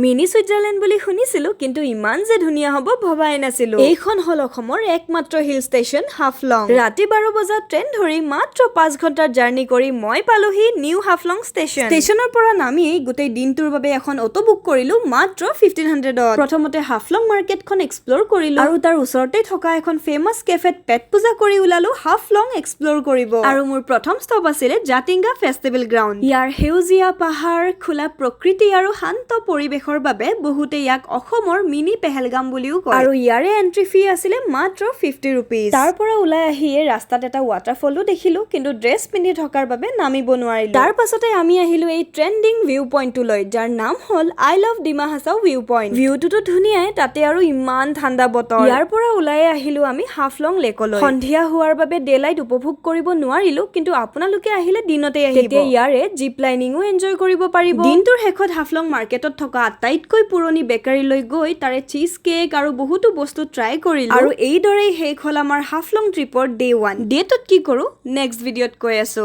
Mini Switzerland বুলি শুনিছিলো কিন্তু ইমান যে ধুনীয়া হ'ব ভবাই নাছিলো। এইখন হল অসমৰ একমাত্ৰ হিল ষ্টেচন হাফলং। ৰাতি 12 বজাত ট্ৰেইন ধৰি মাত্ৰ 5 ঘণ্টাৰ জাৰ্ণি কৰি মই পালোহি নিউ হাফলং ষ্টেচন। ষ্টেচনৰ পৰা নামি গোটেই দিনটোৰ বাবে এখন অটো বুক কৰিলো মাত্ৰ 1500ত। প্ৰথমতে হাফলং মাৰ্কেটখন এক্সপ্লৰ কৰিলো আৰু তাৰ ওচৰতে থকা এখন ফেমাছ কেফেত পেট পূজা কৰি ওলালো হাফলং এক্সপ্লৰ কৰিব। আৰু মোৰ প্ৰথম ষ্টপ আছিলে জাতিংগা ফেষ্টিভেল গ্ৰাউণ্ড। ইয়াৰ সেউজীয়া পাহাৰ, খোলা প্ৰকৃতি আৰু শান্ত পৰিৱেশৰ বাবে বহুতে ইয়াক অসমৰ মিনি পেহেলগাম বুলিও কয়। আৰু ইয়াৰে এন্ট্ৰি ফি আছিলে মাত্ৰ 50 ৰুপিজ। তাৰ পৰা ওলাই আহিয়ে ৰাস্তাত এটা ৱাটাৰফলো দেখিলো কিন্তু ড্ৰেছ পিন্ধি থকাৰ বাবে নামিব নোৱাৰিলো। তাৰ পাছতে আমি আহিলো এই ট্ৰেণ্ডিং ভিউ পইণ্টটোলৈ যাৰ নাম হ'ল I love Dima Hasao view point. ভিউটোতো ধুনীয়াই, তাতে আৰু ইমান ঠাণ্ডা বতৰ। ইয়াৰ পৰা ওলাই আহিলো আমি হাফলং লেকলৈ। সন্ধিয়া হোৱাৰ বাবে ডে লাইট উপভোগ কৰিব নোৱাৰিলো কিন্তু আপোনালোকে আহিলে দিনতে আহিব। তেতিয়া ইয়াৰে জিপ লাইনিংও এনজয় কৰিব পাৰিব। দিনটোৰ শেষত হাফলং মাৰ্কেটত থকা আটাইতকৈ পুৰণি বেকাৰীলৈ গৈ তাৰে চীজ কেক আৰু বহুতো বস্তু ট্ৰাই কৰিলো। আৰু এইদৰেই শেষ হ'ল আমাৰ হাফলং ট্ৰিপৰ ডে 1। ডে 2ত কি কৰো নেক্সট ভিডিঅ'ত কৈ আছো।